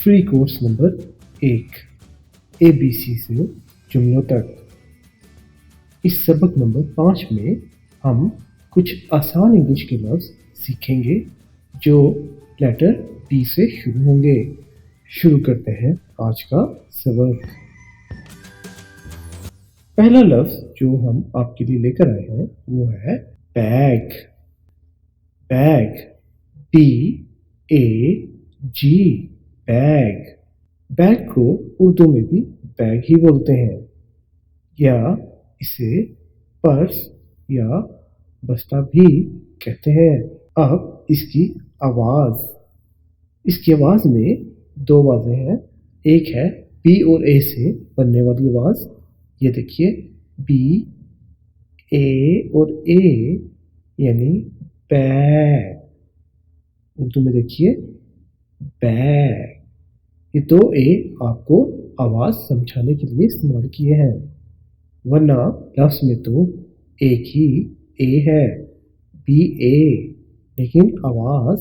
Free course number 1 ABC से जुमलों तक। इस सबक नंबर 5 में हम कुछ आसान इंग्लिश के लफ्ज़ सीखेंगे जो लेटर T से शुरू होंगे। शुरू करते हैं आज का सबक। पहला लफ्ज़ जो हम आपके लिए लेकर आए हैं वो है bag. Bag, BAG, bag. Bag को उर्दू में भी बैग ही बोलते हैं या इसे पर्स या बस्ता भी कहते हैं। अब इसकी आवाज़ में दो आवाज़ें हैं। एक है B और A से बनने वाली आवाज़, ये देखिए B, A और A यानी बैग। उर्दू में देखिए बैग। ये दो ए आपको आवाज़ समझाने के लिए इस्तेमाल किए हैं, वरना लफ्ज़ में तो एक ही ए है, BA, लेकिन आवाज़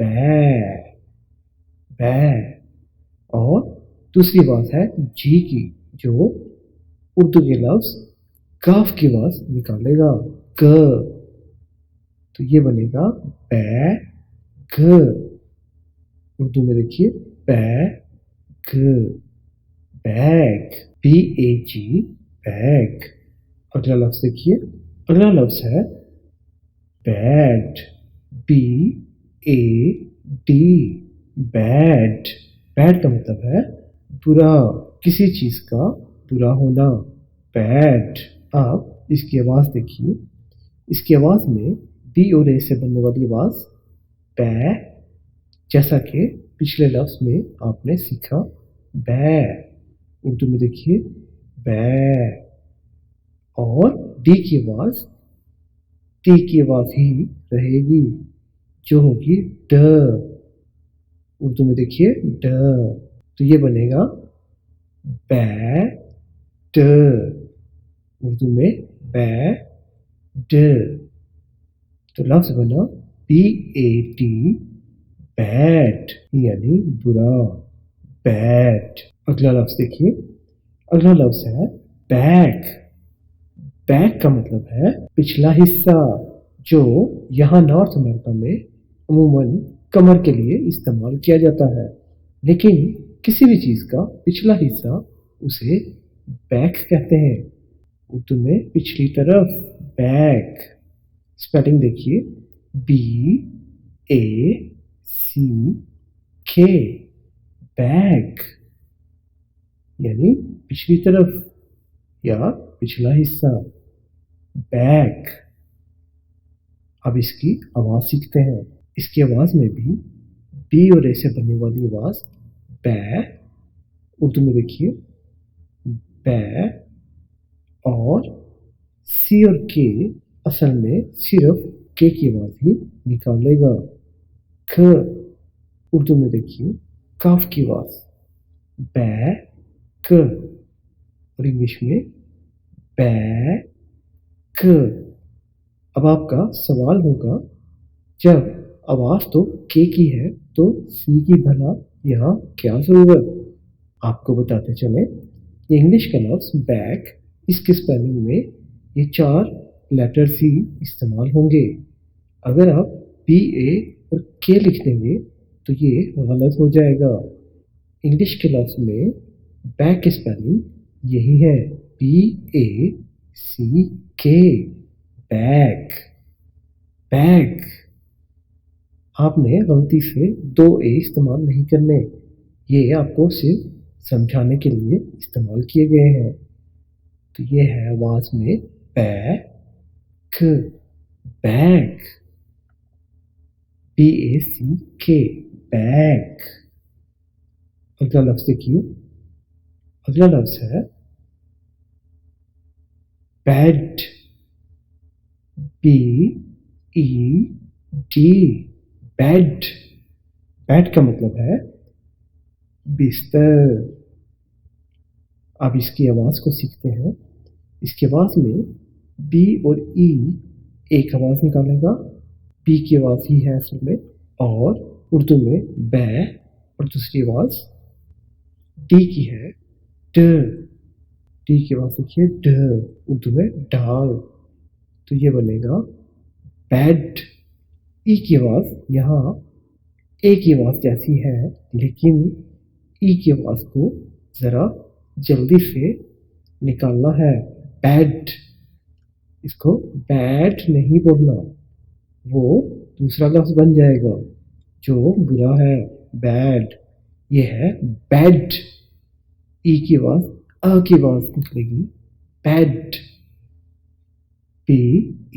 बैग बैग। और दूसरी बात है जी की, जो उर्दू के लफ्ज़ काफ की आवाज़ निकालेगा, ग। तो ये बनेगा बैग। उर्दू में देखिए बैग, बैग, BAG, बैग। अगला लफ्ज़ देखिए, अगला लफ्ज़ है बैड, BAD, बैड। बैड का मतलब है बुरा, किसी चीज़ का बुरा होना, बैड। अब इसकी आवाज़ देखिए, इसकी आवाज़ में B और A से बनने वाली आवाज़ बै, जैसा कि पिछले लफ्ज़ में आपने सीखा बै। उर्दू में देखिए बै। और डी की आवाज़ टी की आवाज़ ही रहेगी, जो होगी ड। उर्दू में देखिए ड। तो ये बनेगा बैड। उर्दू में बैड। तो लफ्ज़ बना BAD, बैड, यानी बुरा, बैड। अगला लफ्ज़ देखिए, अगला लफ्ज़ है बैक। बैक का मतलब है पिछला हिस्सा, जो यहाँ नॉर्थ अमेरिका में अमूमन कमर के लिए इस्तेमाल किया जाता है, लेकिन किसी भी चीज़ का पिछला हिस्सा उसे बैक कहते हैं। उर्दू में पिछली तरफ, बैक। स्पेलिंग देखिए BACK, बैक, यानी पिछली तरफ या पिछला हिस्सा, बैक। अब इसकी आवाज़ सीखते हैं। इसकी आवाज़ में भी B और A से बनने वाली आवाज़ बै। उर्दू में देखिए बै। और C और K असल में सिर्फ K की आवाज़ ही निकालेगा, ख। उर्दू में देखिए काफ की आवाज़ बै, क। और इंग्लिश में बैग। अब आपका सवाल होगा, जब आवाज़ तो के की है तो सी की भला यहाँ क्या ज़रूरत? आपको बताते चले, ये इंग्लिश का लफ्ज़ बैग, इसके स्पेलिंग में ये 4 लेटर्स ही इस्तेमाल होंगे। अगर आप BA और के लिख देंगे तो ये गलत हो जाएगा। इंग्लिश के लफ्ज़ में बैग की स्पेलिंग यही है, BACK, बैग, बैग। आपने गलती से 2 ए इस्तेमाल नहीं करने, ये आपको सिर्फ समझाने के लिए इस्तेमाल किए गए हैं। तो ये है आवाज़ में बैग, बैग, BACK, बैग। अगला लफ्ज़ देखिए, अगला लफ्ज़ है बेड, BED, बेड। बेड का मतलब है बिस्तर। अब इसकी आवाज़ को सीखते हैं। इसकी आवाज़ में B और E एक आवाज़ निकालेगा, B की आवाज़ ही है असल में। और उर्दू में बै, और दूसरी आवाज डी की है, ड। डी की आवाज देखिए, ड, उर्दू में डाल, तो ये बनेगा बेड। ई की आवाज यहाँ ए की आवाज जैसी है, लेकिन ई की आवाज को जरा जल्दी से निकालना है, बैड। इसको बैड नहीं बोलना, वो दूसरा लफ्ज बन जाएगा जो बुरा है, बैड। ये है बेड। ई की आवाज अ की आवाज निकलेगी, bed, P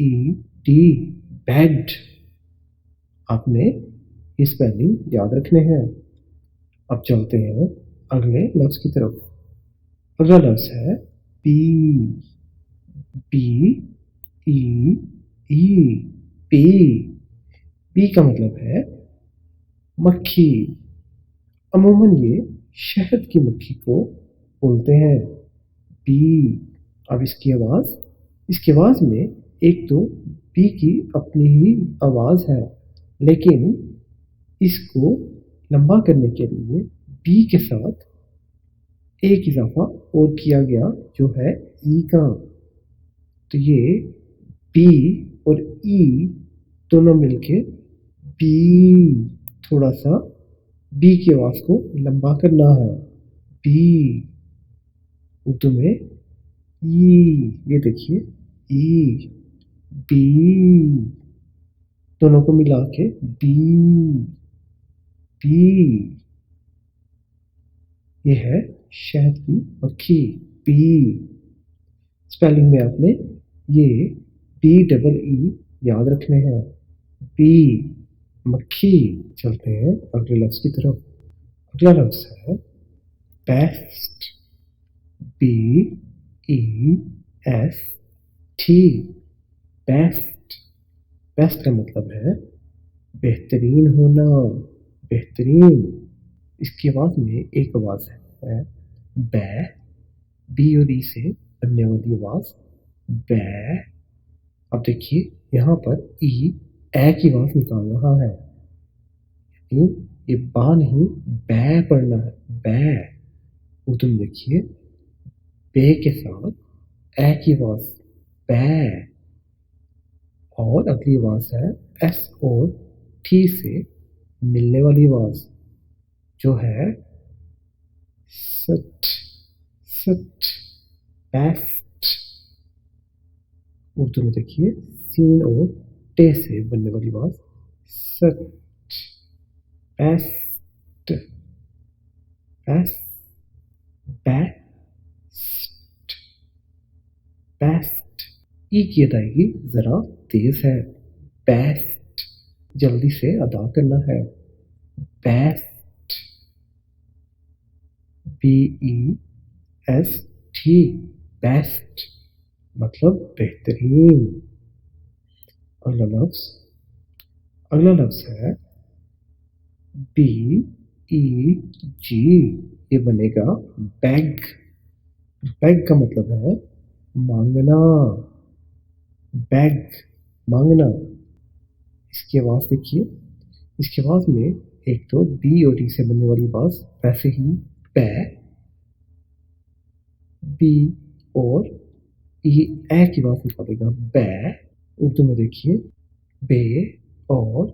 E D, bed. आपने ये स्पेलिंग याद रखने हैं। अब चलते हैं अगले लफ्ज की तरफ। अगला लफ्ज है बी, बी ई ई, बी। बी का मतलब है मक्खी। अमूमन ये शहद की मक्खी को बोलते हैं, बी। अब इसकी आवाज में एक तो बी की अपनी ही आवाज है, लेकिन इसको लंबा करने के लिए बी के साथ एक इजाफा और किया गया जो है ई का। तो ये बी और ई दोनों मिलके बी, थोड़ा सा बी की आवाज को लंबा करना है, बी। उर्दू में ई, ये देखिए ई, बी, दोनों को मिला के बी, बी। ये है शहद की मक्खी, बी। स्पेलिंग में आपने ये बी डबल ई याद रखने हैं, बी, मक्खी। चलते हैं अगले लफ्ज की तरफ। अगला लफ्ज है best, B E S T, best. Best का मतलब है बेहतरीन होना, बेहतरीन। इसकी आवाज में एक आवाज है बै, बी और ई से बनने वाली आवाज बै। अब देखिए यहाँ पर ई ए की आवाज निकाल रहा है, यानी ये बा नहीं बै पढ़ना है, बै। उर्दू में देखिए बे के साथ ए की आवाज, बै। और अगली आवाज है एस और टी से मिलने वाली आवाज जो है सट, सट, बेस्ट। उर्दू में देखिए सीन और टे से बनने वाली आवाज सट, बेस्ट, बेस्ट, बेस्ट, बेस्ट। ई की अदायगी जरा तेज है, बेस्ट, जल्दी से अदा करना है, best, B E S T, best, मतलब बेहतरीन। अगला लफ्ज है बी ई जी, ये बनेगा बैग। बैग का मतलब है मांगना, बैग, मांगना। इसकी आवाज देखिए, इसकी आवाज में एक तो बी और डी से बनने वाली आवाज, वैसे ही बै, बी और ई ए की आवाज निकालेगा, बै। उर्दू में देखिए बे और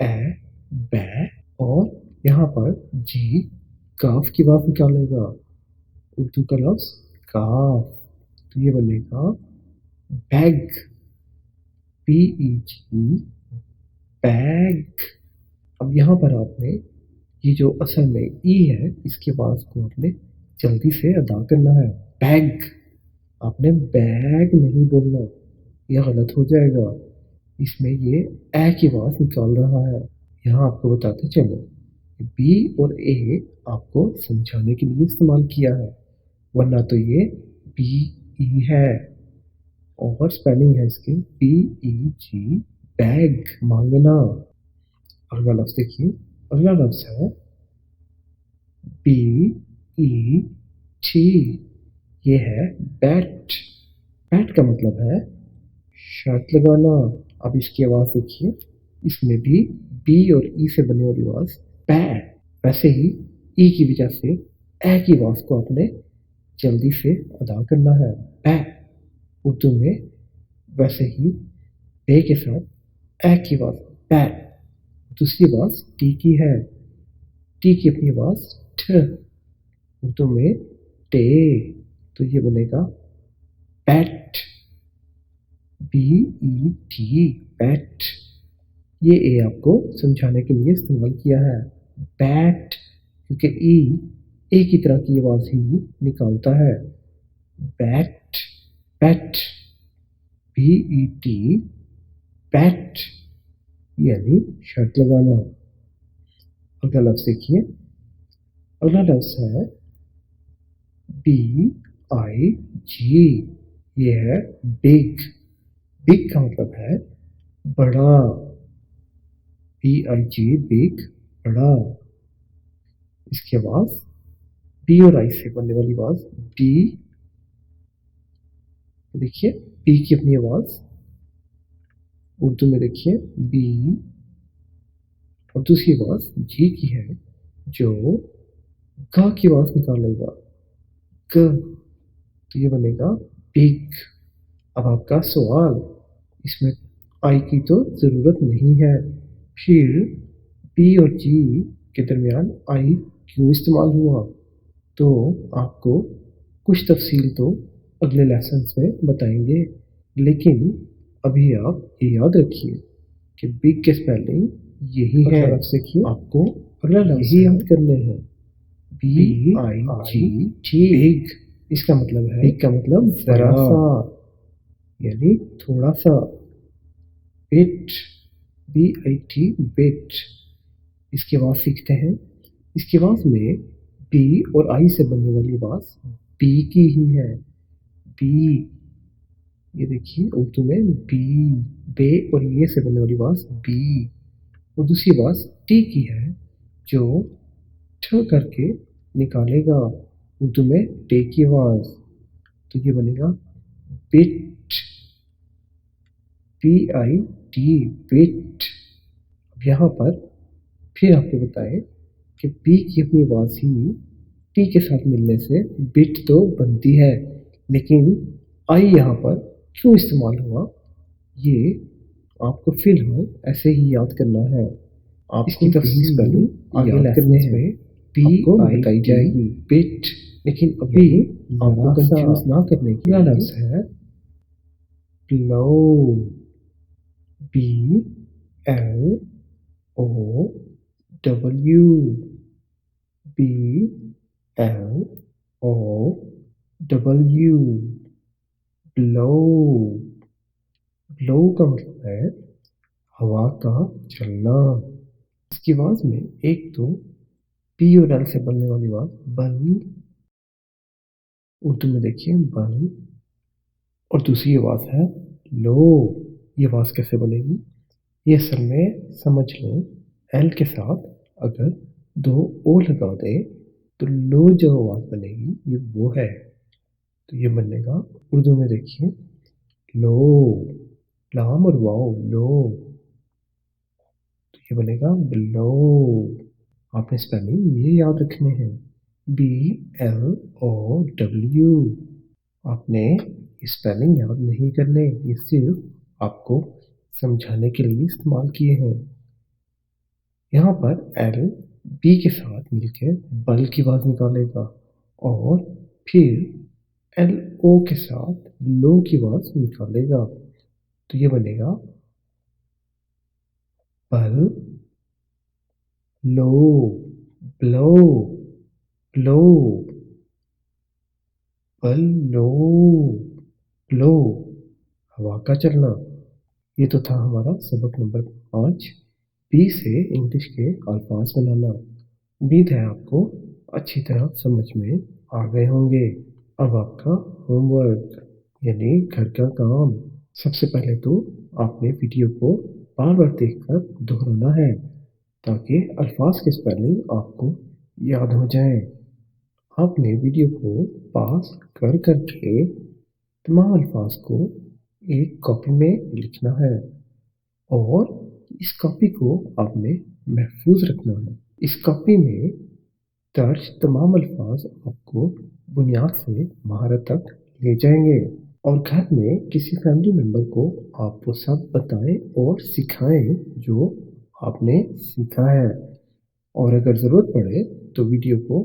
ए, बै। और यहाँ पर जी काफ की आवाज निकालेगा, उर्दू का लफ्ज काफ, तो ये बनेगा बैग, बी ई जी, बैग। अब यहाँ पर आपने ये जो असल में ई है, इसकी आवाज को आपने जल्दी से अदा करना है, बैग। आपने बैग नहीं बोलना, यह गलत हो जाएगा। इसमें ये ए की आवाज निकाल रहा है। यहाँ आपको बताते चलो, बी और ए आपको समझाने के लिए इस्तेमाल किया है, वरना तो ये बी ई है। और स्पेलिंग है इसकी बी ई जी, बैग, मांगना। अगला लफ्ज देखिए, अगला लफ्ज है बी ई टी, ये है बैट। बैट का मतलब है शर्त लगाना। अब इसकी आवाज देखिए, इसमें भी बी और ई से बनने वाली आवाज बै, वैसे ही ई की वजह से ए की आवाज़ को आपने जल्दी से अदा करना है। बै उर्दू में वैसे ही बे के साथ ए की आवाज़ बै। दूसरी आवाज़ टी की है। टी की अपनी आवाज़ ठ। उर्दू में टे, तो ये बनेगा bat. B E T bat. ये ए आपको समझाने के लिए इस्तेमाल किया है। बैट क्योंकि ई ए की तरह की आवाज़ ही निकालता है। Bat bat B E T bat यानी शर्त लगाना। अगला लफ्ज़ देखिए। अगला लफ्ज़ है बी आई जी। ये है बिग। बिग का मतलब है बड़ा। बी आई जी बिग बड़ा। इसकी आवाज़ बी और आई से बनने वाली आवाज़ बी। देखिए बी की अपनी आवाज़ उर्दू में देखिए बी, और दूसरी आवाज़ जी की है जो ग की आवाज़ निकालेगा ग, तो ये बनेगा बिग। अब आपका सवाल, इसमें आई की तो ज़रूरत नहीं है, फिर बी और जी के दरमियान आई क्यों इस्तेमाल हुआ? तो आपको कुछ तफसील तो अगले लेसन्स में बताएंगे, लेकिन अभी आप ये याद रखिए कि बिग के स्पेलिंग यही है। अगला लफ्ज़ देखिए, आपको अगला लफ्ज़ यही याद करने हैं। बी आई जी टी बिग। इसका मतलब है, बिग का मतलब ज़रा सा यानी थोड़ा सा। Bit B I T bit. इसकी आवाज़ सीखते हैं। इसकी आवाज़ में बी और आई से बनने वाली आवाज़ बी की ही है। बी, ये देखिए उर्दू में बी, बे और ये से बनने वाली आवाज़ बी। और दूसरी आवाज़ टी की है जो ठ करके निकालेगा, उर्दू में टे की आवाज़, तो ये बनेगा bit. B I T bit. अब यहाँ पर फिर आपको बताएं कि बी की अपनी आवाज़ ही टी के साथ मिलने से बिट तो बनती है, लेकिन आई यहाँ पर क्यों इस्तेमाल हुआ ये आपको फिलहाल ऐसे ही याद करना है। आप इसकी तफसील स्पेलिंग आगे लेसन्स में बी आई बताई जाएगी बिट, लेकिन अभी आपको कंफ्यूज ना करने के लिए लफ्ज़ है blow. B L O W. B L O W blow. Blow का मतलब है हवा का चलना। इसकी आवाज़ में एक तो पी और एल से बनने वाली आवाज़ बल, उर्दू में देखिए बल, और दूसरी आवाज़ है लो। ये आवाज़ कैसे बनेगी ये असल में समझ लें। एल के साथ अगर दो ओ लगा दें तो लो जो आवाज़ बनेगी ये वो है, तो ये बनेगा उर्दू में देखिए लो। लाम और वाओ लो, तो ये बनेगा बिलो। आपने स्पेलिंग ये याद रखने हैं बी एल ओ डब्ल्यू। आपने स्पेलिंग याद नहीं करने, ये सिर्फ आपको समझाने के लिए इस्तेमाल किए हैं। यहाँ पर एल बी के साथ मिलकर बल की आवाज़ निकालेगा और फिर एल ओ के साथ लो की आवाज़ निकालेगा, तो ये बनेगा बल लो ब्लो ब्लो बल लो ब्लो, हवा का चलना। ये तो था हमारा सबक नंबर 5, बी से इंग्लिश के अल्फाज बनाना। उम्मीद है आपको अच्छी तरह समझ में आ गए होंगे। अब आपका होमवर्क यानी घर का काम। सबसे पहले तो आपने वीडियो को बार बार देखकर दोहराना है ताकि अल्फाज की स्पेलिंग आपको याद हो जाए। आपने वीडियो को पास कर करके तमाम अल्फाज को एक कॉपी में लिखना है और इस कॉपी को आपने महफूज रखना है। इस कॉपी में दर्ज तमाम अल्फाज आपको बुनियाद से महारत तक ले जाएंगे और घर में किसी फैमिली मेम्बर को आप वो सब बताएं और सिखाएं जो आपने सीखा है। और अगर ज़रूरत पड़े तो वीडियो को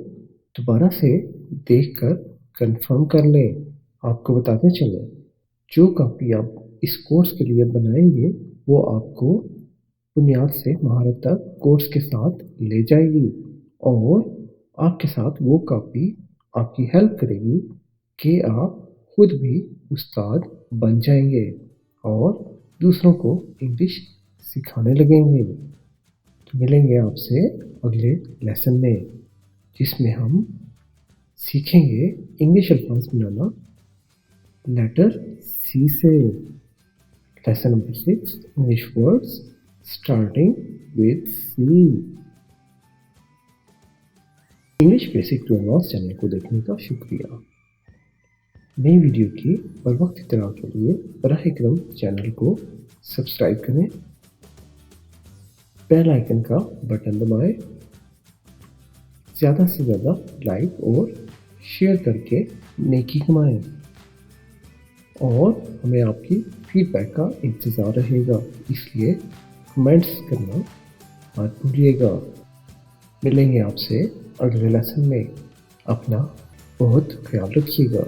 दोबारा से देखकर कंफर्म कर लें। आपको बताते चलें, जो कॉपी आप इस कोर्स के लिए बनाएंगे वो आपको बुनियाद से महारत तक कोर्स के साथ ले जाएगी और आपके साथ वो कॉपी आपकी हेल्प करेगी कि आप खुद भी उस्ताद बन जाएंगे और दूसरों को इंग्लिश सिखाने लगेंगे। तो मिलेंगे आपसे अगले लेसन में, जिसमें हम सीखेंगे इंग्लिश अल्फाज बनाना लेटर सी से। Lesson number 6, English words starting with C. English basic to advance channel को देखने का शुक्रिया। नई वीडियो की बर वक्त इत्तला के लिए बराह करम चैनल को सब्सक्राइब करें, बेल आइकन का बटन दबाएं, ज़्यादा से ज़्यादा लाइक और शेयर करके नेकी कमाएं और हमें आपकी फीडबैक का इंतज़ार रहेगा, इसलिए कमेंट्स करना मत भूलिएगा। मिलेंगे आपसे अगले लेसन में। अपना बहुत ख्याल रखिएगा।